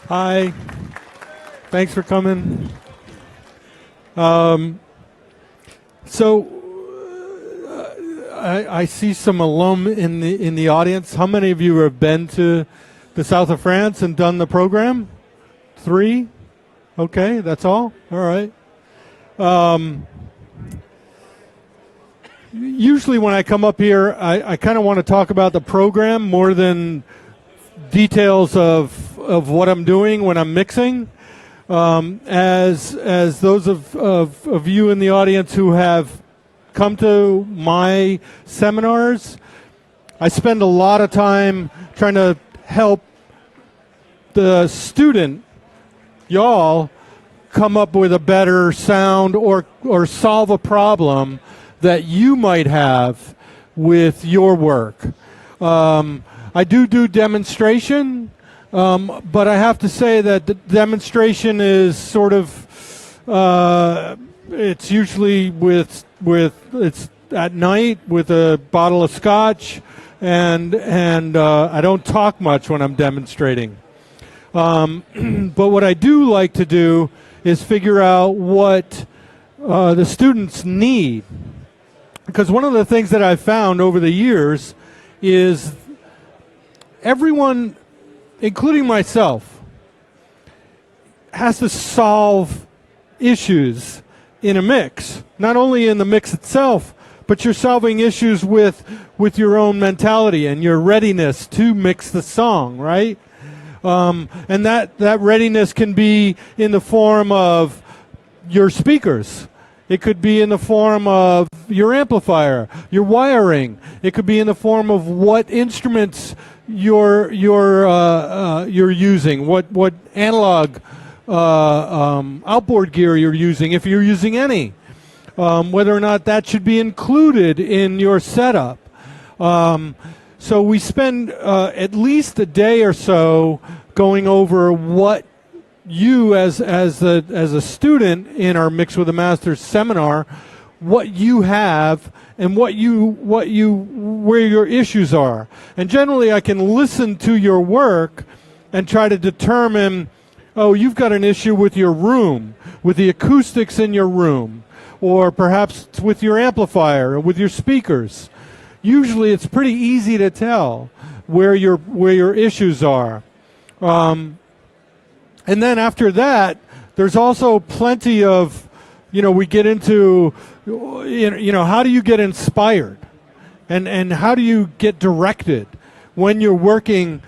Hi. Thanks for coming. I see some alum in the audience. How many of you have been to the south of France and done the program? 3? Okay, that's all? All right. Usually when I come up here, I kind of want to talk about the program more than details of what I'm doing when I'm mixing. As those of you in the audience who have come to my seminars, I spend a lot of time trying to help the student, y'all, come up with a better sound or solve a problem that you might have with your work. I do demonstration, but I have to say that the demonstration is sort of, it's usually it's at night with a bottle of scotch, and I don't talk much when I'm demonstrating. But what I do like to do is figure out what the students need. Because one of the things that I've found over the years is everyone, including myself, has to solve issues in a mix. Not only in the mix itself, but you're solving issues with your own mentality and your readiness to mix the song, right? And that readiness can be in the form of your speakers. It could be in the form of your amplifier, your wiring. It could be in the form of what instruments you're using, what analog outboard gear you're using, if you're using any, whether or not that should be included in your setup. So we spend at least a day or so going over what you as a student in our Mix with the Masters seminar, what you have and where your issues are. And generally I can listen to your work and try to determine, oh, you've got an issue with your room, with the acoustics in your room, or perhaps with your amplifier or with your speakers. Usually it's pretty easy to tell where your issues are. And then after that, there's also plenty of, we get into, how do you get inspired? And how do you get directed when you're working?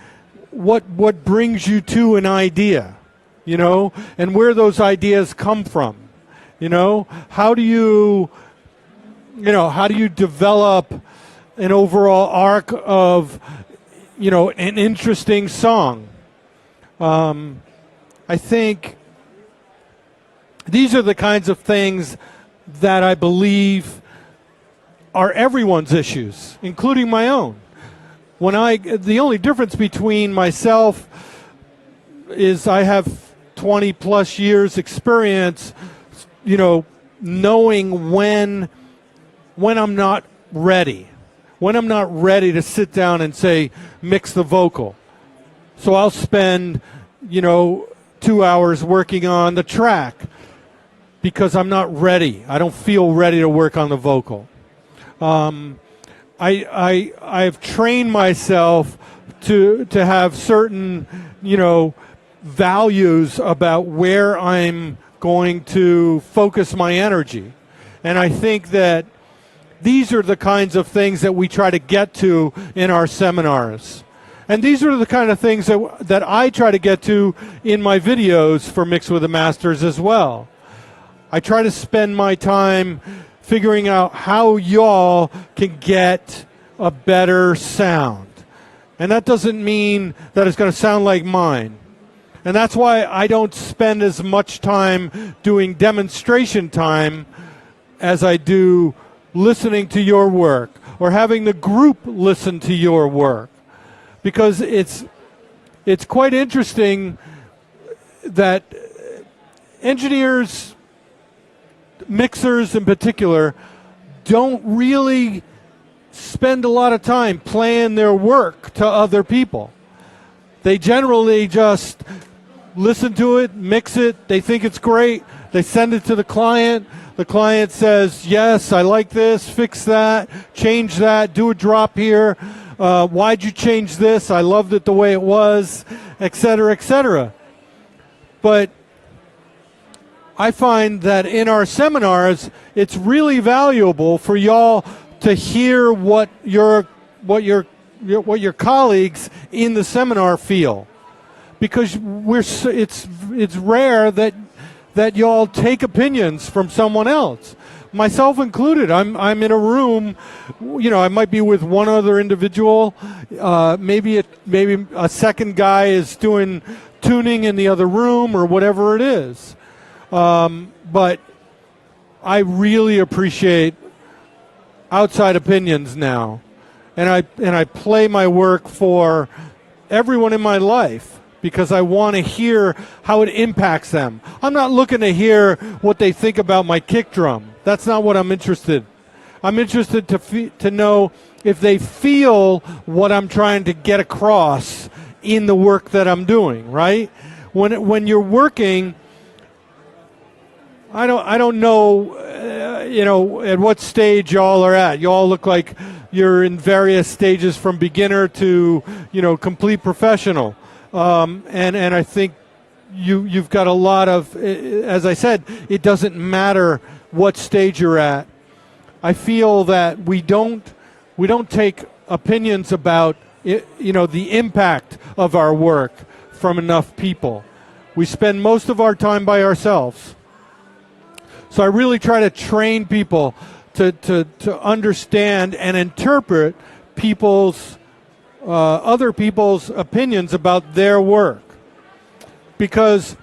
What brings you to an idea, and where those ideas come from? How do you develop an overall arc of, an interesting song? I think these are the kinds of things that I believe are everyone's issues, including my own. The only difference between myself is I have 20 plus years experience, knowing when I'm not ready, to sit down and say, mix the vocal. So I'll spend, 2 hours working on the track because I'm not ready. I don't feel ready to work on the vocal. I've trained myself to have certain, values about where I'm going to focus my energy. And I think that these are the kinds of things that we try to get to in our seminars. And these are the kind of things that I try to get to in my videos for Mix with the Masters as well. I try to spend my time figuring out how y'all can get a better sound. And that doesn't mean that it's going to sound like mine. And that's why I don't spend as much time doing demonstration time as I do listening to your work or having the group listen to your work. Because it's quite interesting that engineers, mixers in particular, don't really spend a lot of time playing their work to other people. They generally just listen to it, mix it, they think it's great, they send it to the client says, yes, I like this, fix that, change that, do a drop here, why'd you change this, I loved it the way it was, etc., etc. But I find that in our seminars, it's really valuable for y'all to hear what your colleagues in the seminar feel, because it's rare that y'all take opinions from someone else, myself included. I'm in a room, I might be with one other individual, maybe a second guy is doing tuning in the other room or whatever it is. But I really appreciate outside opinions now, and I play my work for everyone in my life because I want to hear how it impacts them. I'm not looking to hear what they think about my kick drum. That's not what I'm interested. I'm interested to know if they feel what I'm trying to get across in the work that I'm doing, right? When you're working, I don't know, at what stage y'all are at. Y'all look like you're in various stages from beginner to, complete professional. And I think you've got a lot of, as I said, it doesn't matter what stage you're at. I feel that we don't take opinions about the impact of our work from enough people. We spend most of our time by ourselves. So I really try to train people to understand and interpret other people's opinions about their work, because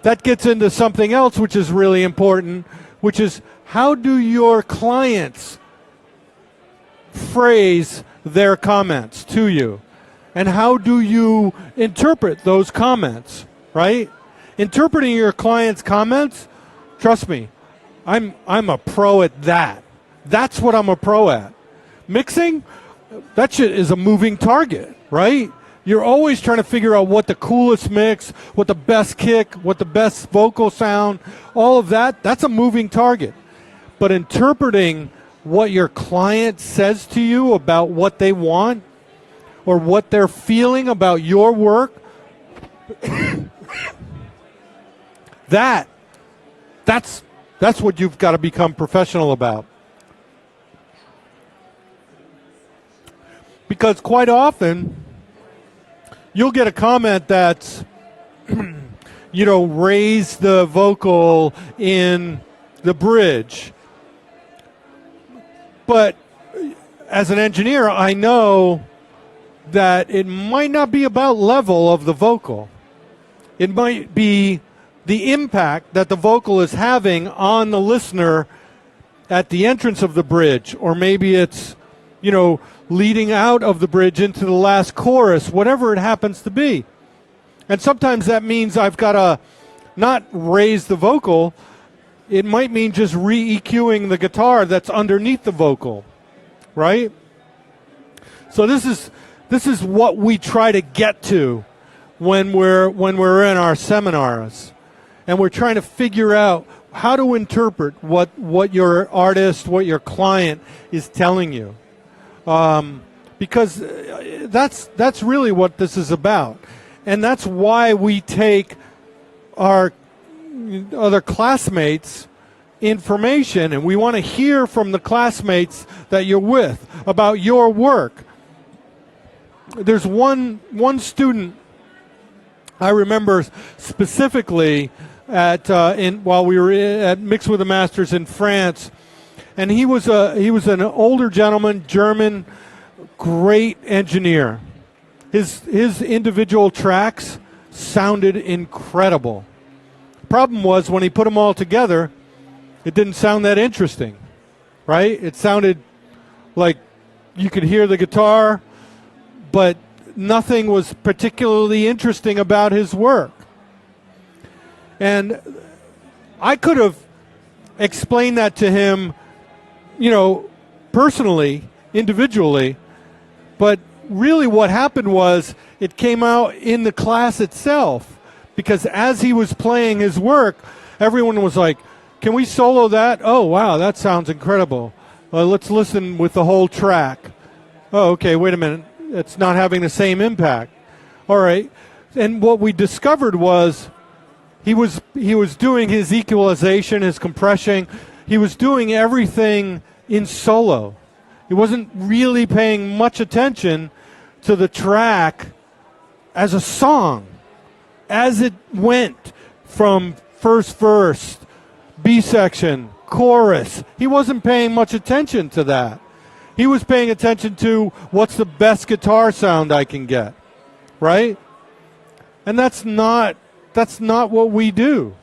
that gets into something else which is really important, which is how do your clients phrase their comments to you, and how do you interpret those comments, right? Interpreting your client's comments, trust me, I'm a pro at that. That's what I'm a pro at. Mixing, that shit is a moving target, right? You're always trying to figure out what the coolest mix, what the best kick, what the best vocal sound, all of that, that's a moving target. But interpreting what your client says to you about what they want or what they're feeling about your work, that's what you've got to become professional about. Because quite often, you'll get a comment that's, raise the vocal in the bridge. But as an engineer, I know that it might not be about level of the vocal. It might be the impact that the vocal is having on the listener at the entrance of the bridge, or maybe it's, leading out of the bridge into the last chorus, whatever it happens to be. And sometimes that means I've got to not raise the vocal. It might mean just re-EQing the guitar that's underneath the vocal, right? So this is what we try to get to when we're in our seminars, and we're trying to figure out how to interpret what your artist, what your client is telling you. Because that's really what this is about. And that's why we take our other classmates' information, and we want to hear from the classmates that you're with about your work. There's one student I remember specifically while we were at Mix with the Masters in France. And he was an older gentleman, German, great engineer. His individual tracks sounded incredible. Problem was, when he put them all together, it didn't sound that interesting, right? It sounded like you could hear the guitar, but nothing was particularly interesting about his work. And I could have explained that to him, personally, individually, but really what happened was it came out in the class itself, because as he was playing his work, everyone was like, can we solo that? Oh, wow, that sounds incredible. Let's listen with the whole track. Oh, okay, wait a minute. It's not having the same impact. All right. And what we discovered was he was doing his equalization, his compression. He was doing everything in solo. He wasn't really paying much attention to the track as a song, as it went from first verse, B section, chorus. He wasn't paying much attention to that. He was paying attention to what's the best guitar sound I can get, right? And that's not what we do.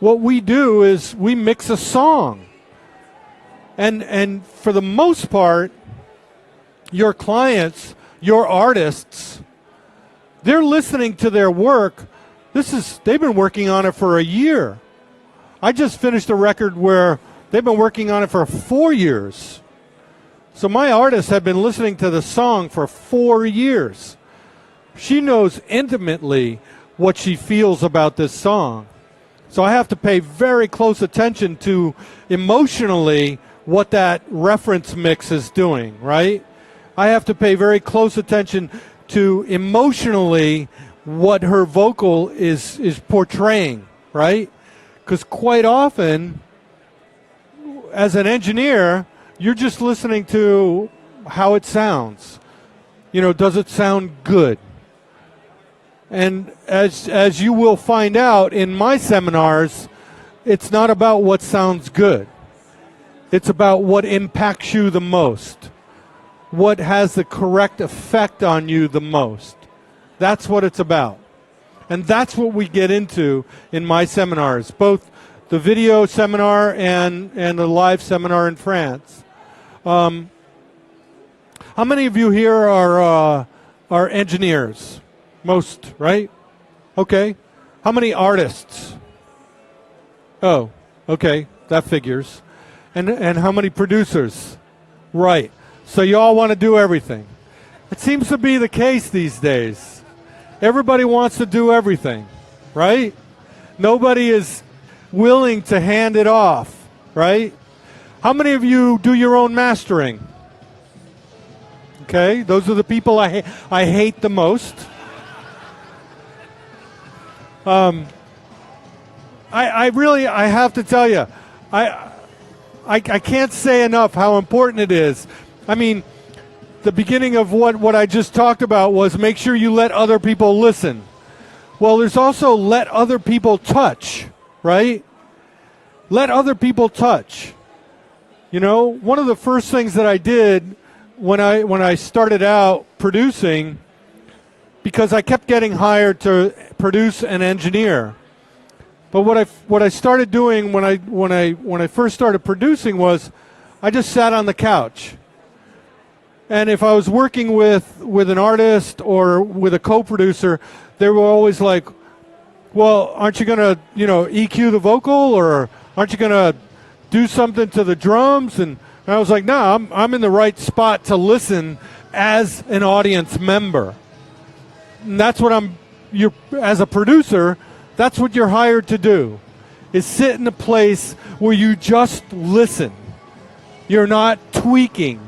What we do is we mix a song. And for the most part, your clients, your artists, they're listening to their work. They've been working on it for a year. I just finished a record where they've been working on it for 4 years. So my artist had been listening to the song for 4 years. She knows intimately what she feels about this song. So I have to pay very close attention to emotionally what that reference mix is doing, right? I have to pay very close attention to emotionally what her vocal is portraying, right? Because quite often, as an engineer, you're just listening to how it sounds. You know, does it sound good? And as you will find out in my seminars, it's not about what sounds good. It's about what impacts you the most. What has the correct effect on you the most. That's what it's about. And that's what we get into in my seminars, both the video seminar and the live seminar in France. How many of you here are engineers? Most, right? Okay. How many artists? Oh, okay. That figures. And how many producers? Right. So you all want to do everything. It seems to be the case these days. Everybody wants to do everything, right? Nobody is willing to hand it off, right? How many of you do your own mastering? Okay, those are the people I hate the most. I have to tell you, I can't say enough how important it is. I mean, the beginning of what I just talked about was make sure you let other people listen. Well, there's also let other people touch, right? Let other people touch. You know, one of the first things that I did when I started out producing, because I kept getting hired to produce and engineer. But what I started doing when I first started producing was I just sat on the couch. And if I was working with an artist or with a co-producer, they were always like, well, aren't you going to, EQ the vocal, or aren't you going to do something to the drums? And I was like, no, I'm in the right spot to listen as an audience member. And that's what as a producer, that's what you're hired to do, is sit in a place where you just listen. You're not tweaking,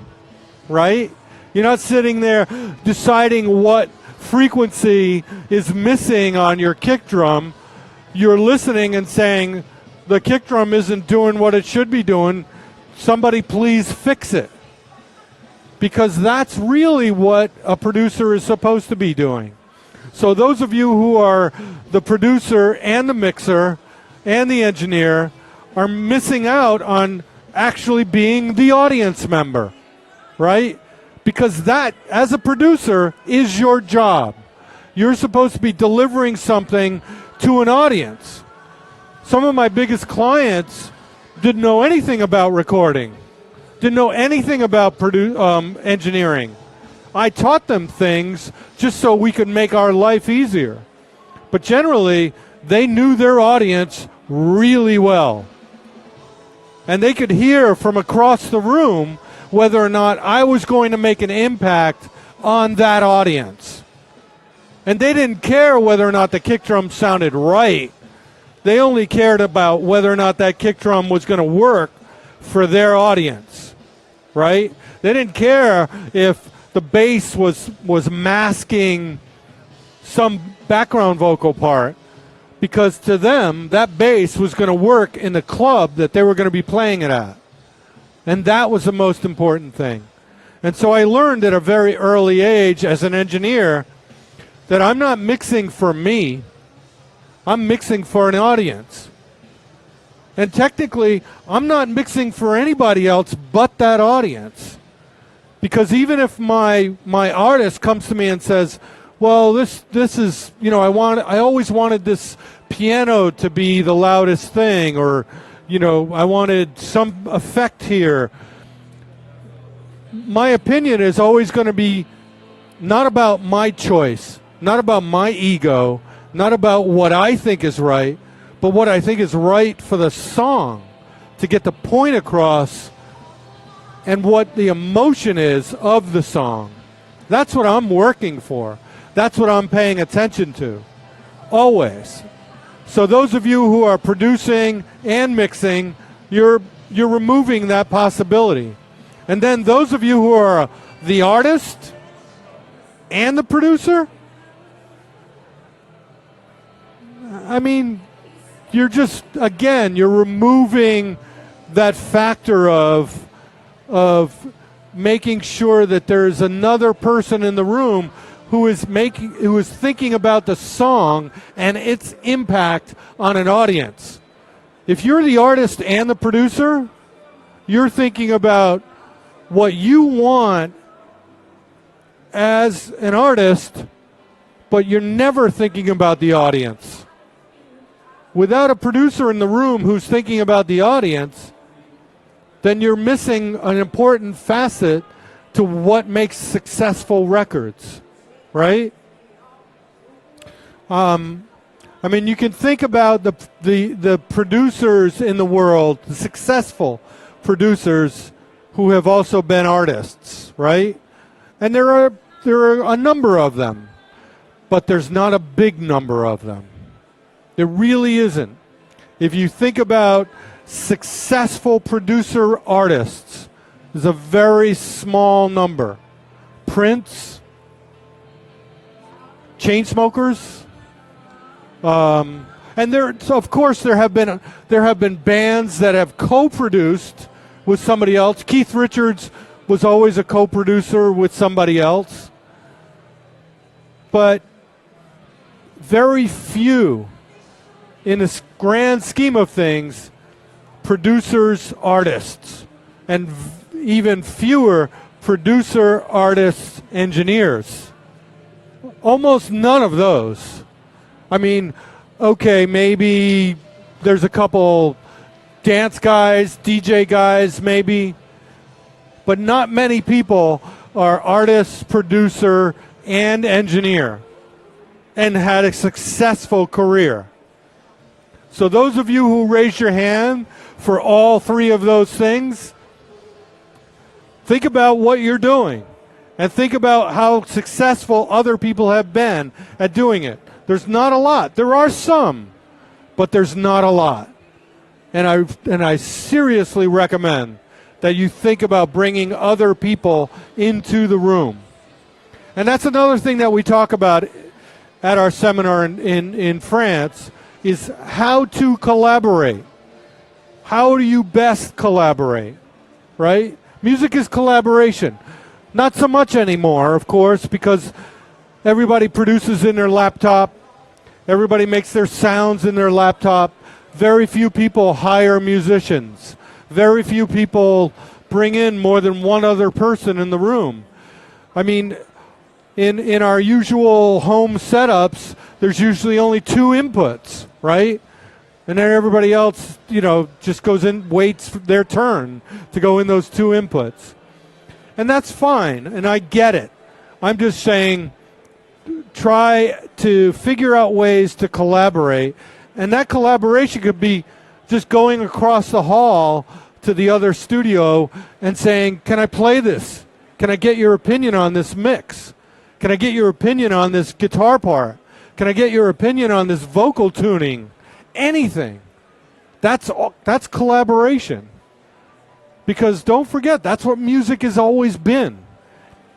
right? You're not sitting there deciding what frequency is missing on your kick drum. You're listening and saying, the kick drum isn't doing what it should be doing. Somebody please fix it. Because that's really what a producer is supposed to be doing. So those of you who are the producer and the mixer and the engineer are missing out on actually being the audience member, right? Because that, as a producer, is your job. You're supposed to be delivering something to an audience. Some of my biggest clients didn't know anything about recording, didn't know anything about engineering. I taught them things just so we could make our life easier. But generally, they knew their audience really well. And they could hear from across the room whether or not I was going to make an impact on that audience. And they didn't care whether or not the kick drum sounded right. They only cared about whether or not that kick drum was going to work for their audience, right? They didn't care if the bass was masking some background vocal part, because to them, that bass was going to work in the club that they were going to be playing it at. And that was the most important thing. And so I learned at a very early age as an engineer that I'm not mixing for me, I'm mixing for an audience. And technically, I'm not mixing for anybody else but that audience. Because even if my artist comes to me and says, well, this is, you know, I always wanted this piano to be the loudest thing, or, you know, I wanted some effect here. My opinion is always going to be not about my choice, not about my ego, not about what I think is right, but what I think is right for the song, to get the point across and what the emotion is of the song. That's what I'm working for. That's what I'm paying attention to, always. So those of you who are producing and mixing, you're removing that possibility. And then those of you who are the artist and the producer, I mean, you're just, again, you're removing that factor of making sure that there's another person in the room who is thinking about the song and its impact on an audience. If you're the artist and the producer, you're thinking about what you want as an artist, but you're never thinking about the audience. Without a producer in the room who's thinking about the audience, then you're missing an important facet to what makes successful records, right? I mean, you can think about the producers in the world, the successful producers who have also been artists, right? And there are a number of them, but there's not a big number of them. There really isn't. If you think about successful producer artists, there's a very small number. Prince, Chainsmokers, and of course there have been bands that have co-produced with somebody else. Keith Richards was always a co-producer with somebody else, but very few, in the grand scheme of things, producers, artists, and even fewer producer, artists, engineers. Almost none of those. I mean, okay, maybe there's a couple dance guys, DJ guys, maybe, but not many people are artist, producer, and engineer and had a successful career. So those of you who raise your hand for all three of those things, think about what you're doing and think about how successful other people have been at doing it. There's not a lot. There are some, but there's not a lot. And I seriously recommend that you think about bringing other people into the room. And that's another thing that we talk about at our seminar in France, is how to collaborate. How do you best collaborate, right? Music is collaboration. Not so much anymore, of course, because everybody produces in their laptop. Everybody makes their sounds in their laptop. Very few people hire musicians. Very few people bring in more than one other person in the room. I mean, in our usual home setups, there's usually only two inputs, right? And then everybody else, you know, just goes in, waits for their turn to go in those two inputs. And that's fine, and I get it. I'm just saying, try to figure out ways to collaborate. And that collaboration could be just going across the hall to the other studio and saying, can I play this? Can I get your opinion on this mix? Can I get your opinion on this guitar part? Can I get your opinion on this vocal tuning? Anything. That's collaboration. Because don't forget, that's what music has always been.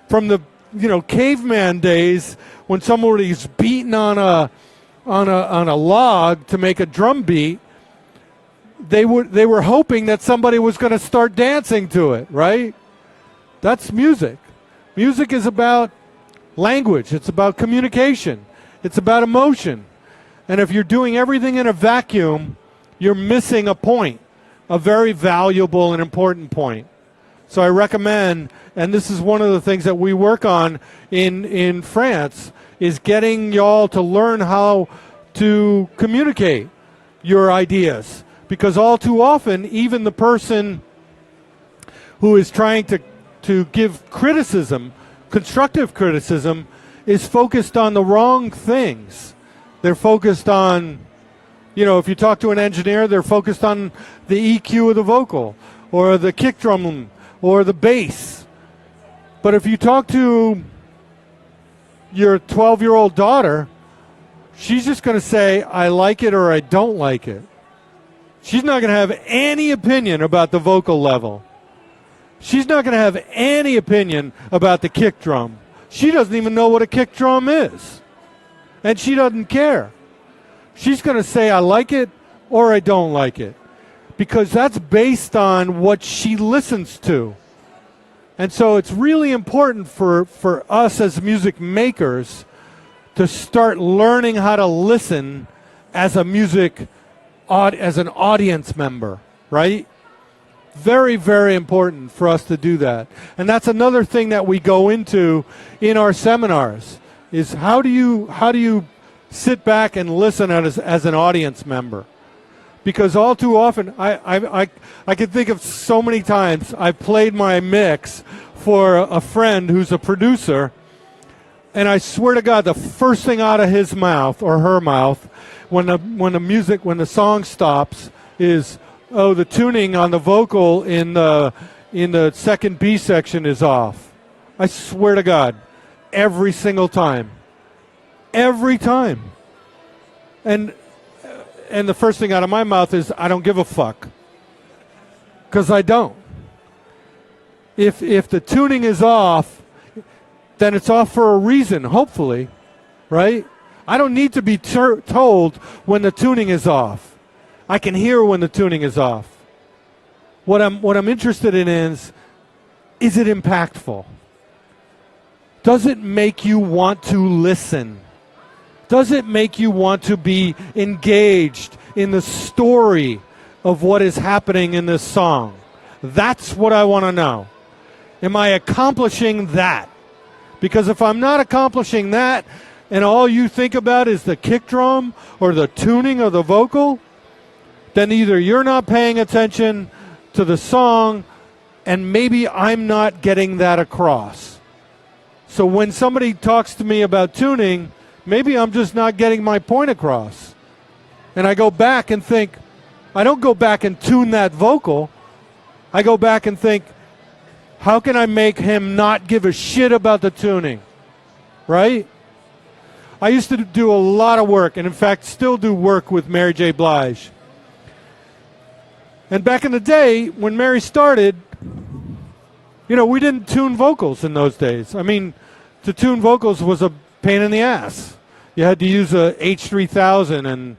From the caveman days when somebody's beating on a log to make a drum beat, they were hoping that somebody was going to start dancing to it, right? That's music. Music is about language. It's about communication. It's about emotion. And if you're doing everything in a vacuum, you're missing a point, a very valuable and important point. So I recommend, and this is one of the things that we work on in France, is getting y'all to learn how to communicate your ideas. Because all too often, even the person who is trying to give criticism, constructive criticism, is focused on the wrong things. They're focused on, if you talk to an engineer, they're focused on the EQ of the vocal or the kick drum or the bass. But if you talk to your 12-year-old daughter, she's just going to say, I like it or I don't like it. She's not going to have any opinion about the vocal level. She's not going to have any opinion about the kick drum. She doesn't even know what a kick drum is. And she doesn't care. She's going to say, I like it or I don't like it. Because that's based on what she listens to. And so it's really important for us as music makers to start learning how to listen as as an audience member, right? Very, very important for us to do that. And that's another thing that we go into in our seminars, is how do you sit back and listen as an audience member? Because all too often, I can think of so many times I've played my mix for a friend who's a producer, and I swear to God, the first thing out of his mouth or her mouth when the song stops is, oh, the tuning on the vocal in the second B section is off. I swear to God, every single time. Every time. And the first thing out of my mouth is, I don't give a fuck. Because I don't. If the tuning is off, then it's off for a reason, hopefully, right? I don't need to be told when the tuning is off. I can hear when the tuning is off. What I'm interested in is it impactful? Does it make you want to listen? Does it make you want to be engaged in the story of what is happening in this song? That's what I want to know. Am I accomplishing that? Because if I'm not accomplishing that, and all you think about is the kick drum or the tuning of the vocal, then either you're not paying attention to the song, and maybe I'm not getting that across. So when somebody talks to me about tuning, maybe I'm just not getting my point across. And I go back and think, I don't go back and tune that vocal. I go back and think, how can I make him not give a shit about the tuning? Right? I used to do a lot of work, and in fact still do work with Mary J. Blige. And back in the day, when Mary started, we didn't tune vocals in those days. I mean, to tune vocals was a pain in the ass. You had to use a H3000 and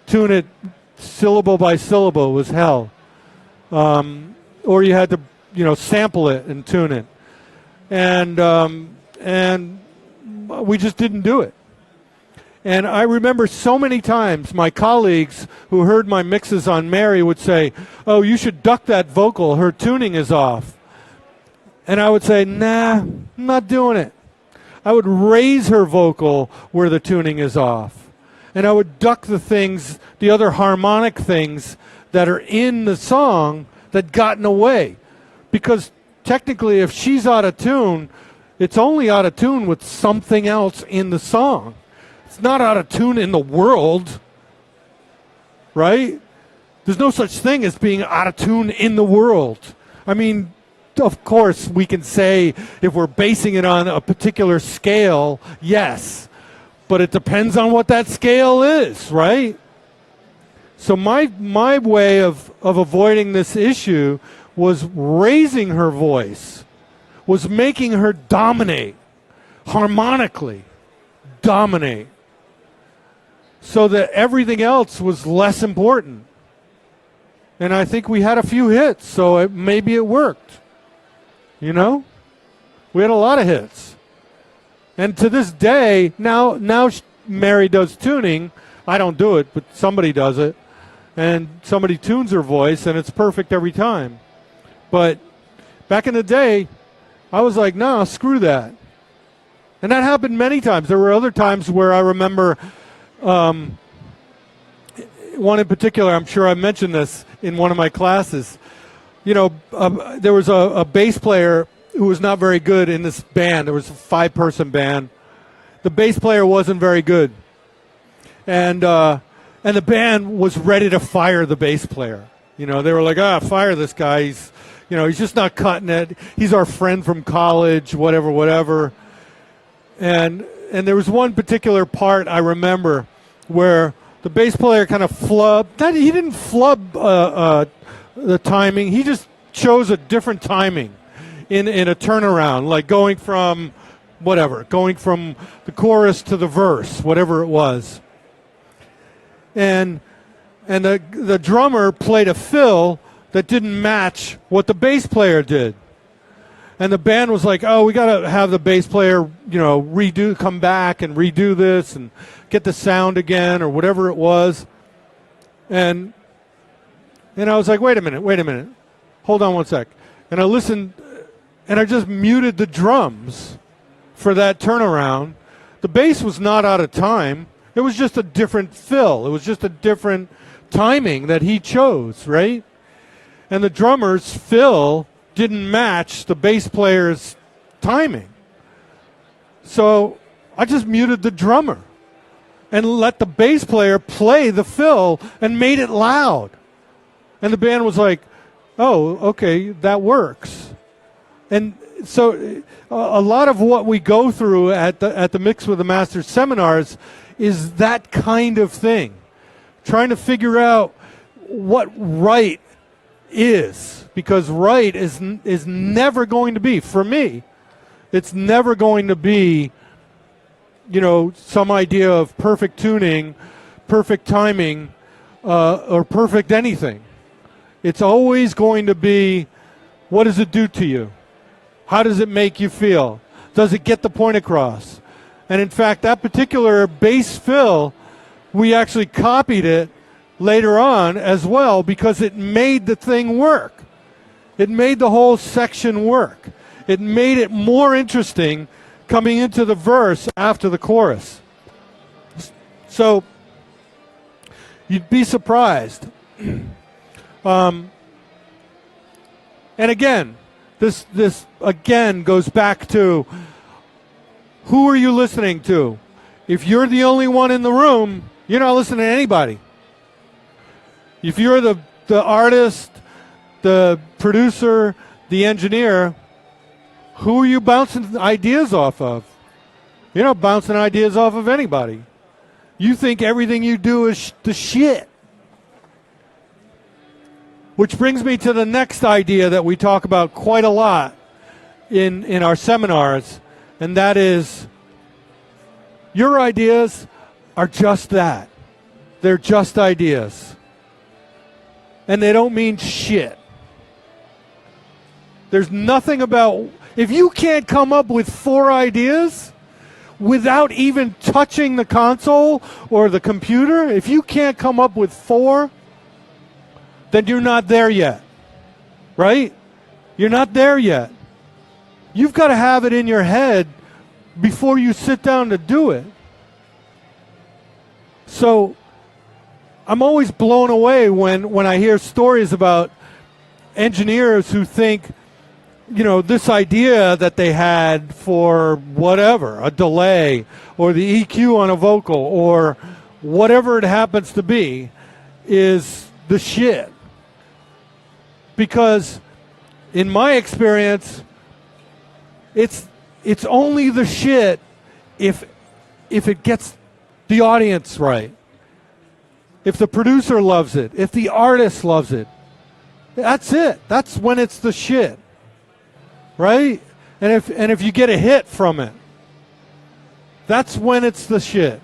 tune it syllable by syllable. It was hell. Or you had to, sample it and tune it. And we just didn't do it. And I remember so many times my colleagues who heard my mixes on Mary would say, oh, you should duck that vocal. Her tuning is off. And I would say, nah, I'm not doing it. I would raise her vocal where the tuning is off. And I would duck the other harmonic things that are in the song that got in the way. Because technically, if she's out of tune, it's only out of tune with something else in the song. It's not out of tune in the world, right? There's no such thing as being out of tune in the world. I mean, of course, we can say if we're basing it on a particular scale, yes. But it depends on what that scale is, right? So my way of avoiding this issue was raising her voice, was making her dominate, harmonically dominate, so that everything else was less important. And I think we had a few hits, so maybe it worked. You know? We had a lot of hits. And to this day, now Mary does tuning. I don't do it, but somebody does it. And somebody tunes her voice, and it's perfect every time. But back in the day, I was like, no, screw that. And that happened many times. There were other times where I remember one in particular, I'm sure I mentioned this in one of my classes. You know, there was a bass player who was not very good in this band. There was a 5-person band. The bass player wasn't very good. And the band was ready to fire the bass player. You know, they were like, fire this guy. He's just not cutting it. He's our friend from college, whatever. And there was one particular part I remember where the bass player kind of flubbed. He didn't flub the timing. He just chose a different timing in a turnaround, like going from the chorus to the verse, whatever it was. And the drummer played a fill that didn't match what the bass player did. And the band was like, oh, we got to have the bass player, come back and redo this and get the sound again or whatever it was. And I was like, wait a minute. Hold on one sec. And I listened, and I just muted the drums for that turnaround. The bass was not out of time. It was just a different fill. It was just a different timing that he chose, right? And the drummer's fill didn't match the bass player's timing. So I just muted the drummer and let the bass player play the fill and made it loud. And the band was like, oh, okay, that works. And so a lot of what we go through at the Mix with the Masters seminars is that kind of thing. Trying to figure out what right is, because right is never going to be, for me, it's never going to be, some idea of perfect tuning, perfect timing, or perfect anything. It's always going to be, what does it do to you? How does it make you feel? Does it get the point across? And in fact, that particular bass fill, we actually copied it later on as well because it made the thing work. It made the whole section work. It made it more interesting coming into the verse after the chorus. So you'd be surprised. And again, this again goes back to who are you listening to? If you're the only one in the room, you're not listening to anybody. If you're the artist, the producer, the engineer, who are you bouncing ideas off of? You're not bouncing ideas off of anybody. You think everything you do is the shit. Which brings me to the next idea that we talk about quite a lot in our seminars, and that is your ideas are just that. They're just ideas. And they don't mean shit. There's nothing about, if you can't come up with 4 ideas without even touching the console or the computer, if you can't come up with 4, then you're not there yet, right? You're not there yet. You've got to have it in your head before you sit down to do it. So I'm always blown away when I hear stories about engineers who think, this idea that they had for whatever, a delay or the EQ on a vocal or whatever it happens to be is the shit. Because in my experience, it's only the shit if it gets the audience right. If the producer loves it, if the artist loves it, that's it. That's when it's the shit, right? And if you get a hit from it, that's when it's the shit.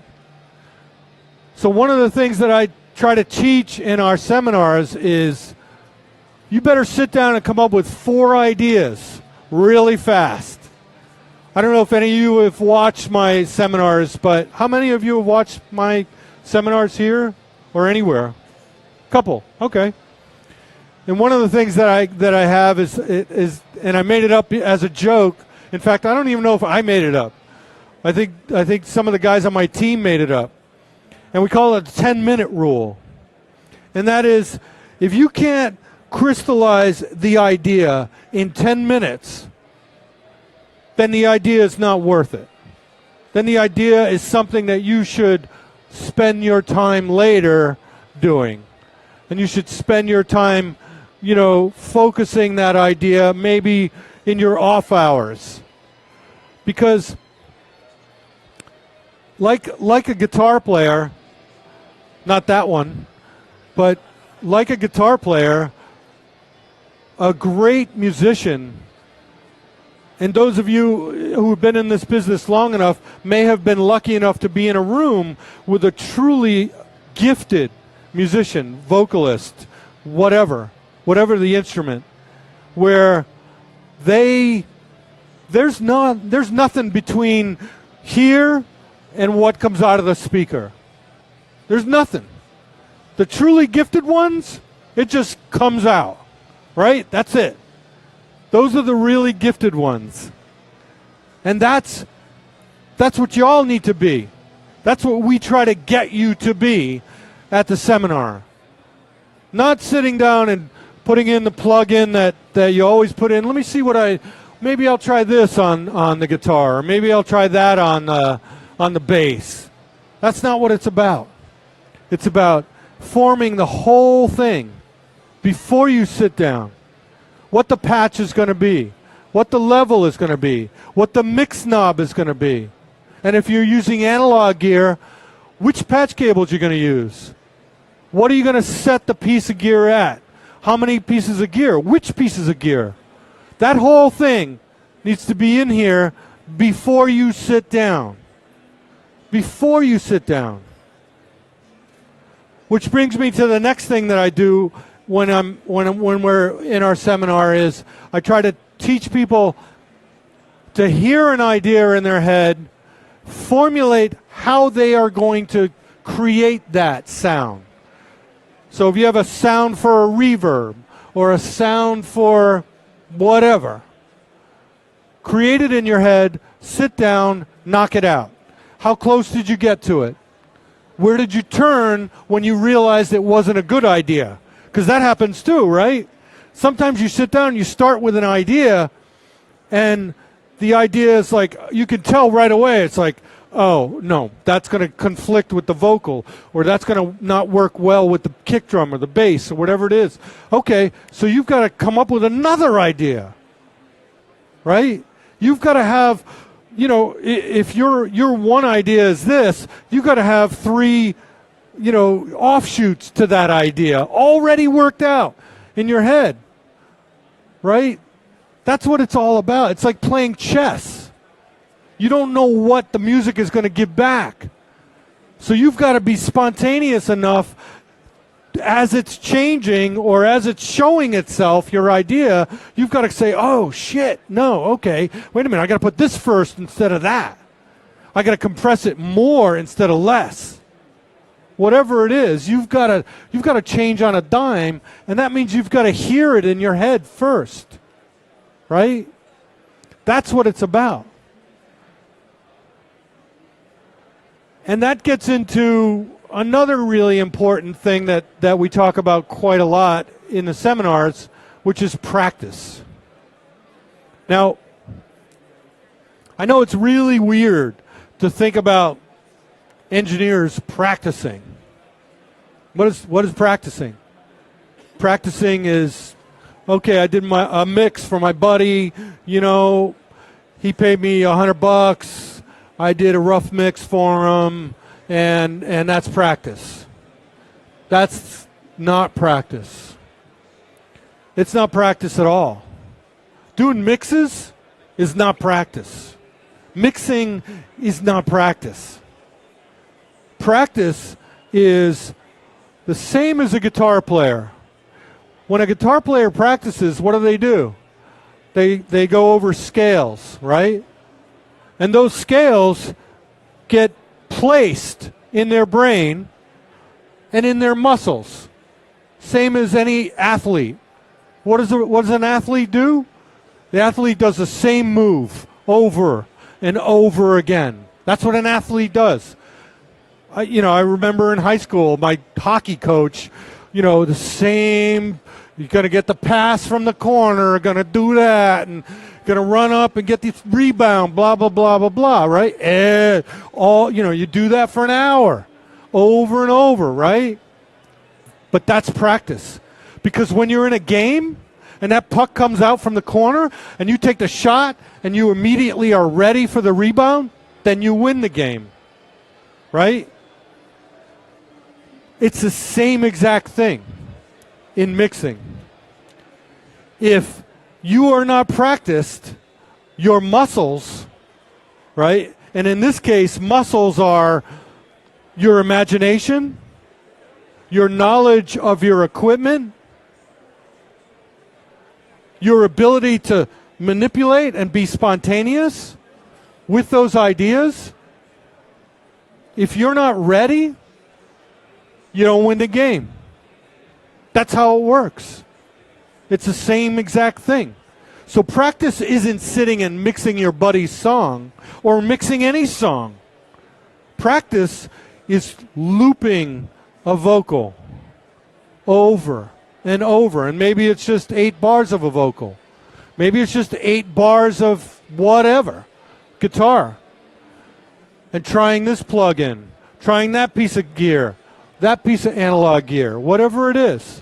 So one of the things that I try to teach in our seminars is you better sit down and come up with 4 ideas really fast. I don't know if any of you have watched my seminars, but how many of you have watched my seminars here or anywhere? Couple, okay. And one of the things that I have is, and I made it up as a joke. In fact, I don't even know if I made it up. I think some of the guys on my team made it up. And we call it the 10-minute rule. And that is, if you can't crystallize the idea in 10 minutes, then the idea is not worth it. Then the idea is something that you should spend your time later doing. And you should spend your time, focusing that idea maybe in your off hours. Because like a guitar player, not that one, but like a guitar player, a great musician, and those of you who have been in this business long enough may have been lucky enough to be in a room with a truly gifted musician, vocalist, whatever the instrument, where there's nothing between here and what comes out of the speaker. There's nothing. The truly gifted ones, it just comes out, right? That's it. Those are the really gifted ones. And that's what you all need to be. That's what we try to get you to be at the seminar. Not sitting down and putting in the plug-in that you always put in. Let me see maybe I'll try this on the guitar, or maybe I'll try that on the bass. That's not what it's about. It's about forming the whole thing before you sit down. What the patch is going to be, what the level is going to be, what the mix knob is going to be. And if you're using analog gear, which patch cables you're going to use. What are you going to set the piece of gear at? How many pieces of gear? Which pieces of gear? That whole thing needs to be in here before you sit down. Before you sit down. Which brings me to the next thing that I do when we're in our seminar is I try to teach people to hear an idea in their head, formulate how they are going to create that sound. So if you have a sound for a reverb or a sound for whatever, create it in your head, sit down, knock it out. How close did you get to it? Where did you turn when you realized it wasn't a good idea? Because that happens too, right? Sometimes you sit down and you start with an idea, and the idea is like, you can tell right away, it's like, oh, no, that's going to conflict with the vocal, or that's going to not work well with the kick drum or the bass or whatever it is. Okay, so you've got to come up with another idea, right? You've got to have, if your one idea is this, you've got to have 3, offshoots to that idea already worked out in your head, right? That's what it's all about. It's like playing chess. You don't know what the music is going to give back. So you've got to be spontaneous enough as it's changing or as it's showing itself, your idea, you've got to say, oh, shit, no, okay, wait a minute, I got to put this first instead of that. I got to compress it more instead of less. Whatever it is, you've got to change on a dime, and that means you've got to hear it in your head first, right? That's what it's about. And that gets into another really important thing that we talk about quite a lot in the seminars, which is practice. Now, I know it's really weird to think about engineers practicing. What is practicing? Practicing is Okay, I did a mix for my buddy. You know, he paid me $100. I did a rough mix for him, and that's practice. That's not practice. It's not practice at all. Doing mixes is not practice. Mixing is not practice. Practice is the same as a guitar player. When a guitar player practices, what do? They go over scales, right? And those scales get placed in their brain and in their muscles. Same as any athlete. What does an athlete do? The athlete does the same move over and over again. That's what an athlete does. I remember in high school, my hockey coach, the same. You're going to get the pass from the corner, going to do that, and going to run up and get the rebound, blah, blah, blah, blah, blah, right? You do that for an hour, over and over, right? But that's practice. Because when you're in a game and that puck comes out from the corner and you take the shot and you immediately are ready for the rebound, then you win the game, right? It's the same exact thing in mixing. If you are not practiced, your muscles, right? And in this case, muscles are your imagination, your knowledge of your equipment, your ability to manipulate and be spontaneous with those ideas. If you're not ready, you don't win the game. That's how it works. It's the same exact thing. So practice isn't sitting and mixing your buddy's song or mixing any song. Practice is looping a vocal over and over. And maybe it's just 8 bars of a vocal. Maybe it's just 8 bars of whatever, guitar. And trying this plug-in, trying that piece of gear, that piece of analog gear, whatever it is.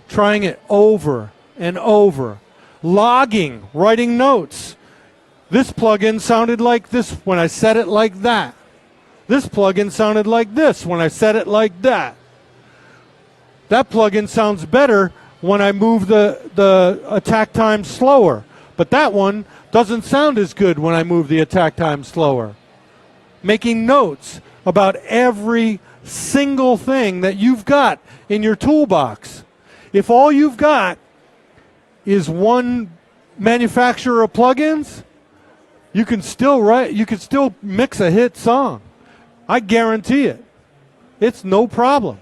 Trying it over and over. Logging, writing notes. This plug-in sounded like this when I said it like that. This plug-in sounded like this when I said it like that. That plug-in sounds better when I move the attack time slower. But that one doesn't sound as good when I move the attack time slower. Making notes about every single thing that you've got in your toolbox. If all you've got is one manufacturer of plugins, you can still mix a hit song. I guarantee it. It's no problem.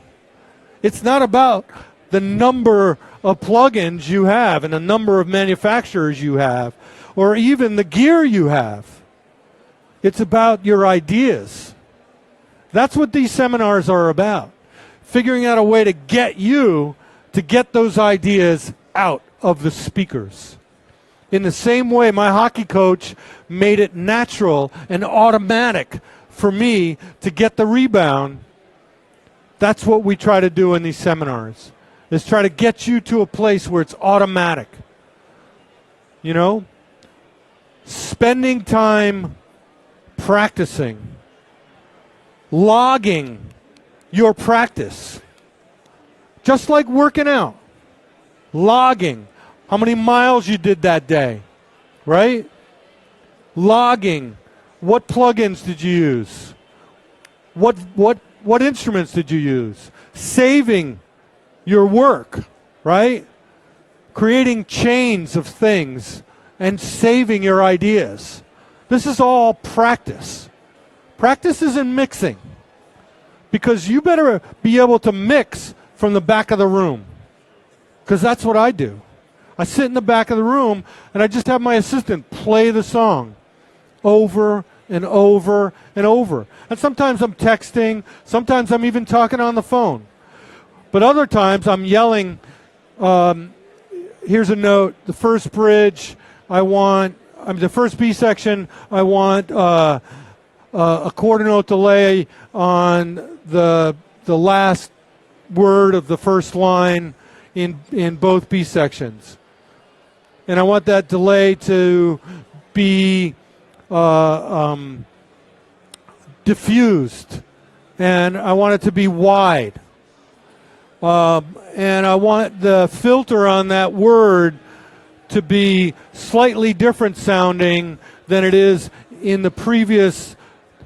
It's not about the number of plugins you have and the number of manufacturers you have or even the gear you have. It's about your ideas. That's what these seminars are about. Figuring out a way to get you to get those ideas out of the speakers. In the same way, my hockey coach made it natural and automatic for me to get the rebound. That's what we try to do in these seminars, is try to get you to a place where it's automatic. Spending time practicing, logging your practice. Just like working out, logging how many miles you did that day, right? Logging what plugins did you use, what instruments did you use, saving your work, right? Creating chains of things and saving your ideas. This is all practice. Practice isn't mixing, because you better be able to mix from the back of the room, because that's what I do. I sit in the back of the room and I just have my assistant play the song over and over and over. And sometimes I'm texting, sometimes I'm even talking on the phone. But other times I'm yelling, here's a note, the first bridge, the first B section, I want a quarter note delay on the last word of the first line. in both B sections. And I want that delay to be diffused, and I want it to be wide. And I want the filter on that word to be slightly different sounding than it is in the previous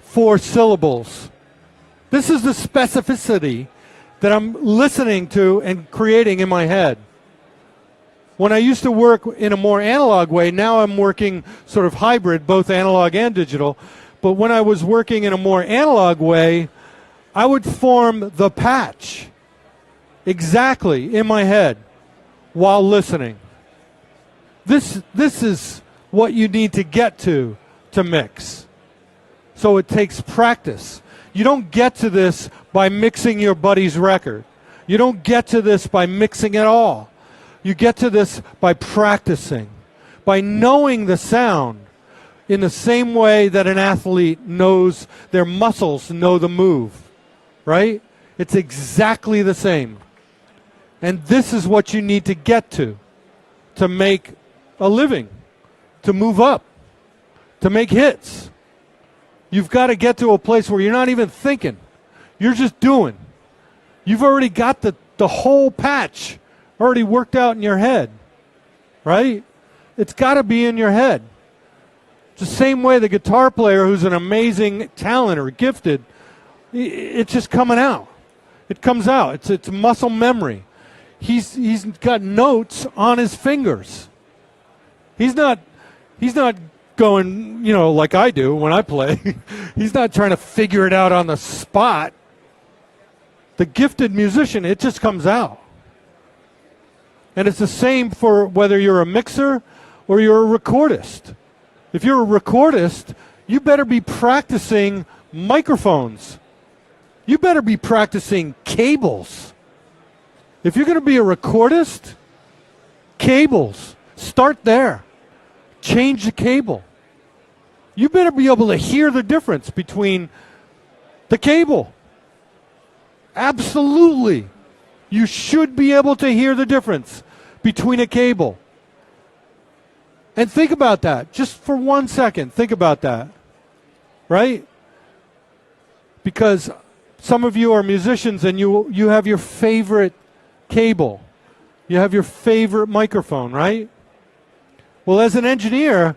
4 syllables. This is the specificity that I'm listening to and creating in my head. When I used to work in a more analog way, now I'm working sort of hybrid, both analog and digital. But when I was working in a more analog way, I would form the patch exactly in my head while listening. This is what you need to get to mix. So it takes practice. You don't get to this by mixing your buddy's record. You don't get to this by mixing at all. You get to this by practicing, by knowing the sound in the same way that an athlete knows their muscles know the move, right? It's exactly the same. And this is what you need to get to make a living, to move up, to make hits. You've got to get to a place where you're not even thinking. You're just doing. You've already got the whole patch already worked out in your head, right? It's got to be in your head. It's the same way the guitar player who's an amazing talent or gifted, it's just coming out. It comes out. It's muscle memory. He's got notes on his fingers. He's not going, like I do when I play. He's not trying to figure it out on the spot. The gifted musician, it just comes out. And it's the same for whether you're a mixer or you're a recordist. If you're a recordist, you better be practicing microphones. You better be practicing cables. If you're going to be a recordist, cables. Start there. Change the cable. You better be able to hear the difference between the cable. Absolutely. You should be able to hear the difference between a cable. And think about that. Just for 1 second, think about that. Right? Because some of you are musicians and you have your favorite cable. You have your favorite microphone, right? Well, as an engineer,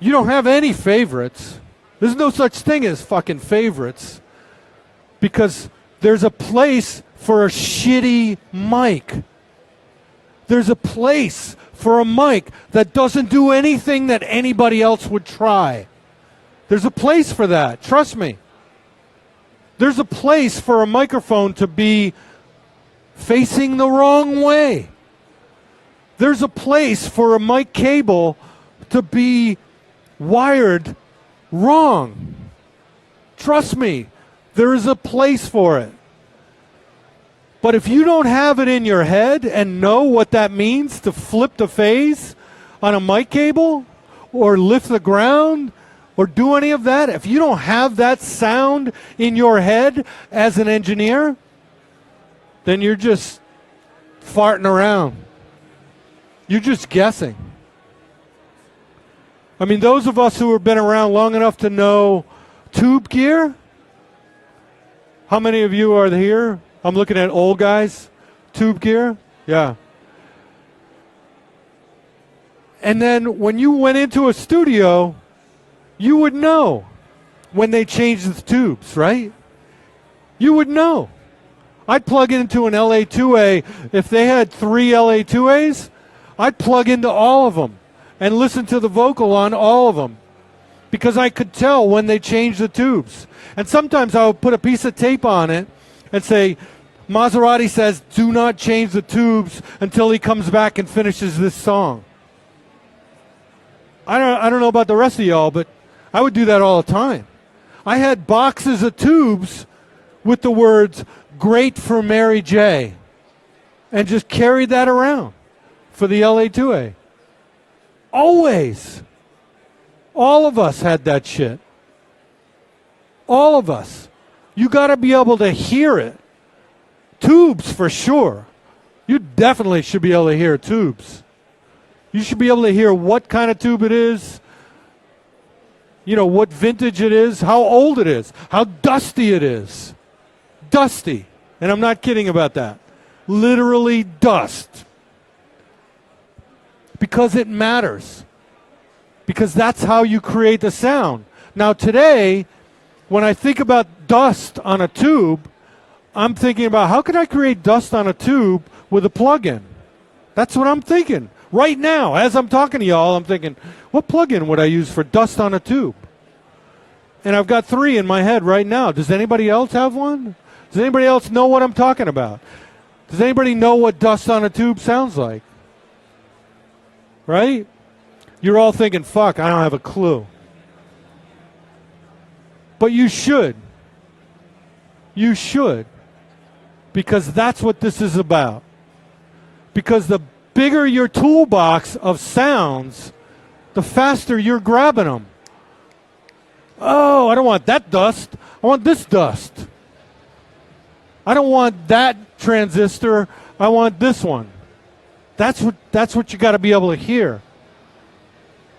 you don't have any favorites. There's no such thing as fucking favorites. Because there's a place for a shitty mic. There's a place for a mic that doesn't do anything that anybody else would try. There's a place for that. Trust me. There's a place for a microphone to be facing the wrong way. There's a place for a mic cable to be wired wrong. Trust me, there is a place for it. But if you don't have it in your head and know what that means to flip the phase on a mic cable or lift the ground or do any of that, if you don't have that sound in your head as an engineer, then you're just farting around. You're just guessing. I mean, those of us who have been around long enough to know tube gear, how many of you are here? I'm looking at old guys. Tube gear? Yeah. And then when you went into a studio, you would know when they changed the tubes, right? You would know. I'd plug into an LA2A. If they had 3 LA2As, I'd plug into all of them and listen to the vocal on all of them because I could tell when they changed the tubes. And sometimes I would put a piece of tape on it and say, Maserati says, do not change the tubes until he comes back and finishes this song. I don't know about the rest of y'all, but I would do that all the time. I had boxes of tubes with the words, great for Mary J. And just carried that around for the LA2A. Always. All of us had that shit. All of us. You got to be able to hear it. Tubes for sure. You definitely should be able to hear tubes. You should be able to hear what kind of tube it is, you know, what vintage it is, how old it is, how dusty it is. Dusty. And I'm not kidding about that. Literally dust. Because it matters. Because that's how you create the sound. Now today, when I think about dust on a tube, I'm thinking about how can I create dust on a tube with a plug-in? That's what I'm thinking. Right now, as I'm talking to y'all, I'm thinking, what plug-in would I use for dust on a tube? And I've got 3 in my head right now. Does anybody else have one? Does anybody else know what I'm talking about? Does anybody know what dust on a tube sounds like? Right? You're all thinking, fuck, I don't have a clue. But you should. You should. Because that's what this is about. Because the bigger your toolbox of sounds, the faster you're grabbing them. Oh, I don't want that dust. I want this dust. I don't want that transistor. I want this one. That's what you got to be able to hear.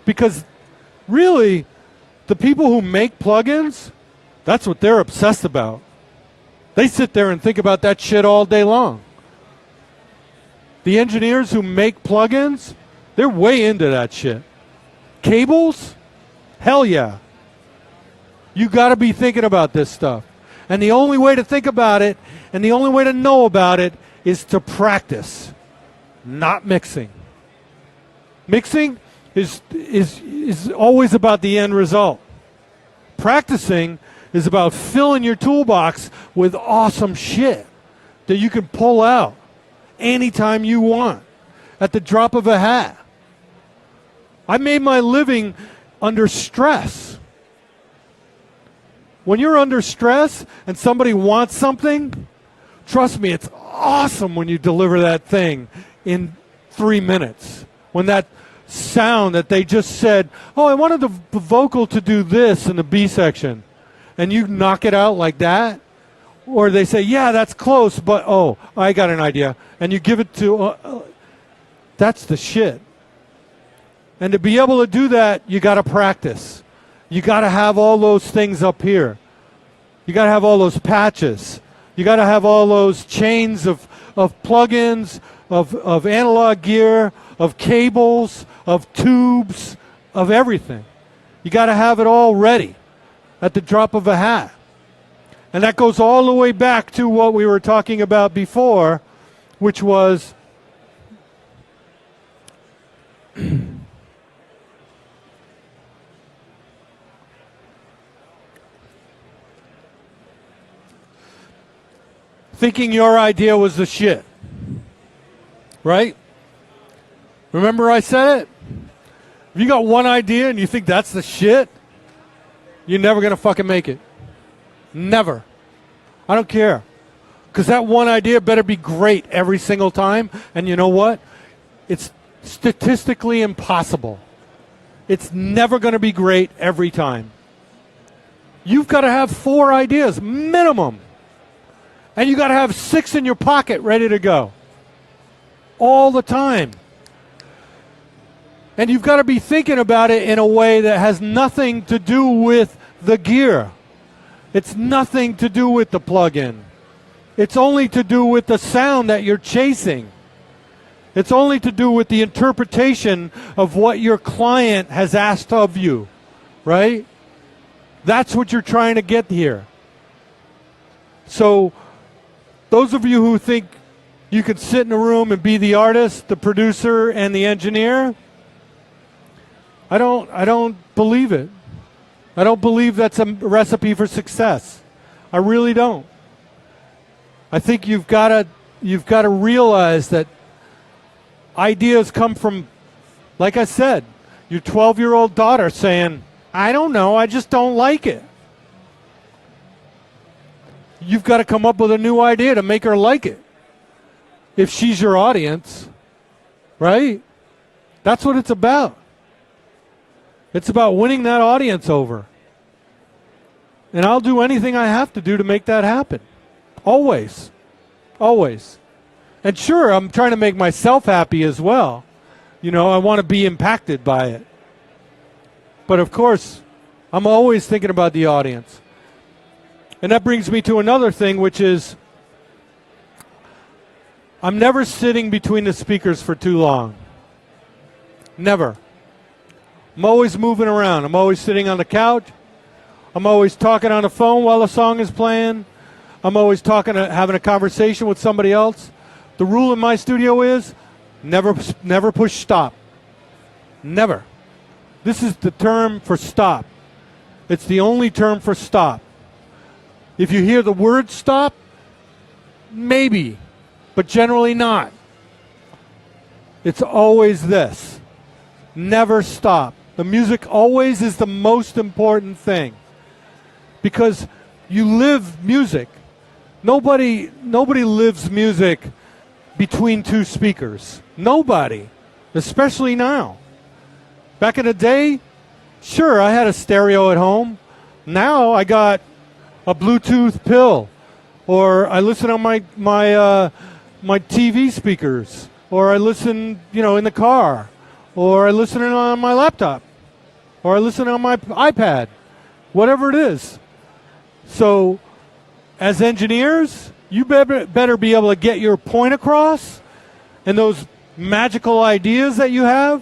Because really, the people who make plugins, that's what they're obsessed about. They sit there and think about that shit all day long. The engineers who make plugins, they're way into that shit. Cables? Hell yeah. You got to be thinking about this stuff. And the only way to think about it and the only way to know about it is to practice, not mixing. Mixing is always about the end result. Practicing is about filling your toolbox with awesome shit that you can pull out anytime you want at the drop of a hat. I made my living under stress. When you're under stress and somebody wants something, trust me, it's awesome when you deliver that thing in 3 minutes. When that sound that they just said, oh, I wanted the vocal to do this in the B section, and you knock it out like that, or they say, yeah, that's close, but oh, I got an idea, and you give it to, that's the shit. And to be able to do that, you got to practice. You got to have all those things up here. You got to have all those patches. You got to have all those chains of plugins, of analog gear, of cables, of tubes, of everything. You got to have it all ready at the drop of a hat. And that goes all the way back to what we were talking about before, which was thinking your idea was the shit. Right? Remember I said it? If you got one idea and you think that's the shit, you're never going to fucking make it. Never. I don't care. Because that one idea better be great every single time. And you know what? It's statistically impossible. It's never going to be great every time. You've got to have 4 ideas, minimum. And you got to have 6 in your pocket ready to go. All the time. And you've got to be thinking about it in a way that has nothing to do with the gear. It's nothing to do with the plug-in. It's only to do with the sound that you're chasing. It's only to do with the interpretation of what your client has asked of you, right? That's what you're trying to get here. So those of you who think you could sit in a room and be the artist, the producer, and the engineer, I don't believe it. I don't believe that's a recipe for success. I really don't. I think you've got to realize that ideas come from, like I said, your 12-year-old daughter saying, I don't know, I just don't like it. You've got to come up with a new idea to make her like it. If she's your audience, right? That's what it's about. It's about winning that audience over. And I'll do anything I have to do to make that happen. Always. Always. And sure, I'm trying to make myself happy as well. You know, I want to be impacted by it. But of course, I'm always thinking about the audience. And that brings me to another thing, which is I'm never sitting between the speakers for too long. Never. I'm always moving around. I'm always sitting on the couch. I'm always talking on the phone while a song is playing. I'm always having a conversation with somebody else. The rule in my studio is never push stop. Never. This is the term for stop. It's the only term for stop. If you hear the word stop, maybe, but generally not. It's always this. Never stop. The music always is the most important thing. Because you live music. Nobody lives music between two speakers. Nobody. Especially now. Back in the day, sure, I had a stereo at home. Now I got a Bluetooth pill, or I listen on my TV speakers, or I listen, in the car, or I listen on my laptop, or I listen on my iPad, whatever it is. So, as engineers, you better be able to get your point across, and those magical ideas that you have,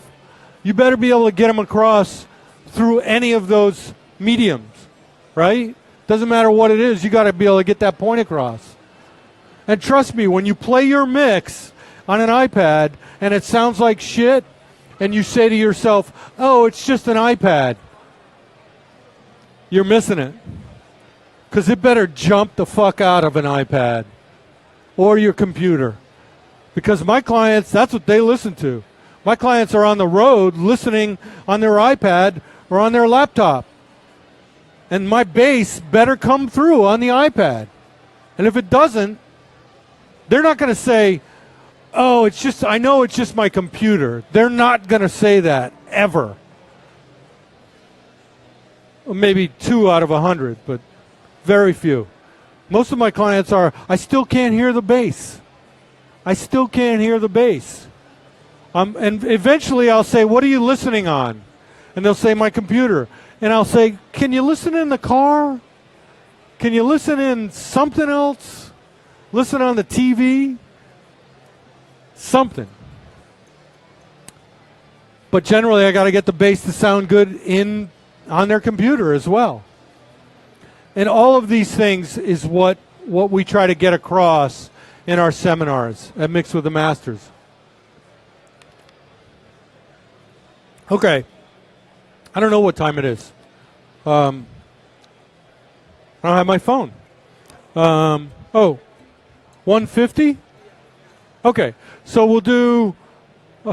you better be able to get them across through any of those mediums, right? Doesn't matter what it is, you got to be able to get that point across. And trust me, when you play your mix on an iPad and it sounds like shit, and you say to yourself, oh, it's just an iPad, you're missing it. Because it better jump the fuck out of an iPad or your computer. Because my clients, that's what they listen to. My clients are on the road listening on their iPad or on their laptop. And my bass better come through on the iPad. And if it doesn't, they're not going to say, oh, I know it's just my computer. They're not going to say that, ever. Well, maybe 2 out of 100, but very few. Most of my clients are, I still can't hear the bass. I still can't hear the bass. And eventually I'll say, what are you listening on? And they'll say, my computer. And I'll say, can you listen in the car? Can you listen in something else? Listen on the TV? Something. But generally I got to get the bass to sound good on their computer as well. And all of these things is what we try to get across in our seminars at Mix with the Masters. Okay. I don't know what time it is. I don't have my phone. 1:50? Okay. So we'll do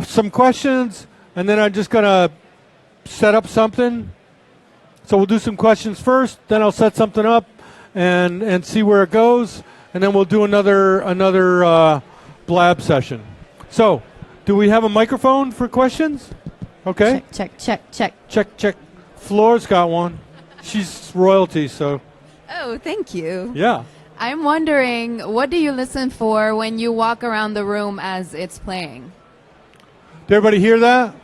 some questions, and then I'm just going to set up something. So we'll do some questions first, then I'll set something up and see where it goes, and then we'll do another blab session. So, do we have a microphone for questions? Okay. Check. Floor's got one. She's royalty, so. Oh, thank you. Yeah. I'm wondering, what do you listen for when you walk around the room as it's playing? Did everybody hear that?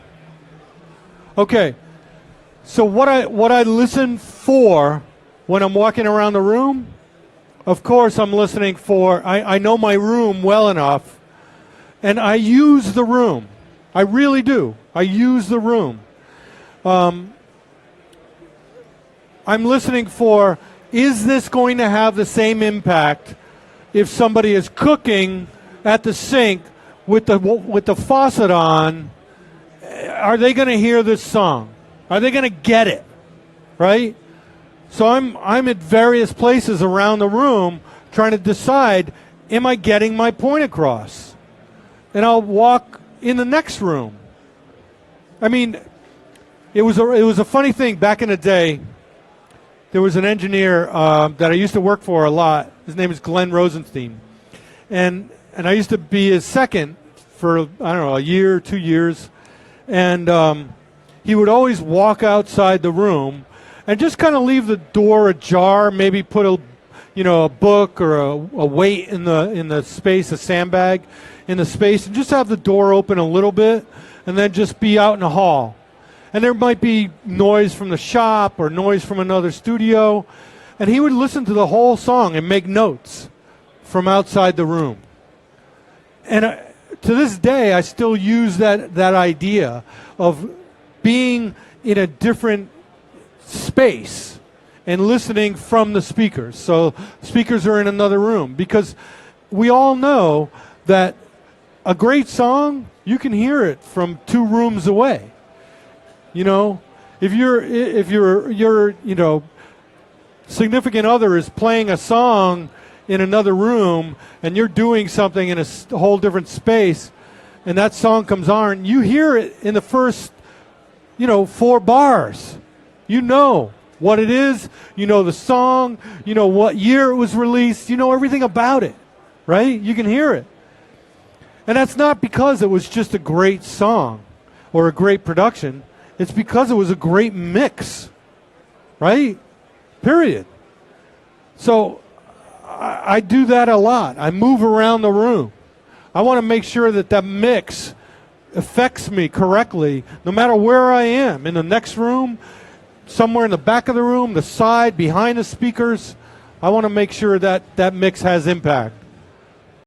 Okay. So what I listen for when I'm walking around the room, of course I'm listening for, I know my room well enough, and I use the room. I really do. I use the room. I'm listening for, is this going to have the same impact if somebody is cooking at the sink with the faucet on? Are they going to hear this song? Are they going to get it? Right? So I'm at various places around the room trying to decide, am I getting my point across? And I'll walk in the next room. I mean, it was a funny thing. Back in the day, there was an engineer that I used to work for a lot. His name is Glenn Rosenstein. And I used to be his second for, I don't know, a year, 2 years. And he would always walk outside the room and just kind of leave the door ajar, maybe put a a book or a weight in the space, a sandbag in the space, and just have the door open a little bit, and then just be out in the hall. And there might be noise from the shop or noise from another studio, and he would listen to the whole song and make notes from outside the room. And to this day, I still use that idea of being in a different space and listening from the speakers. So speakers are in another room, because we all know that a great song, you can hear it from 2 rooms away. If your significant other is playing a song in another room and you're doing something in a whole different space, and that song comes on, you hear it in the first 4 bars. You know what it is, the song, what year it was released, everything about it, right? You can hear it. And that's not because it was just a great song or a great production. It's because it was a great mix, right? Period. So I do that a lot. I move around the room. I want to make sure that mix affects me correctly no matter where I am, in the next room, somewhere in the back of the room, the side, behind the speakers. I want to make sure that mix has impact.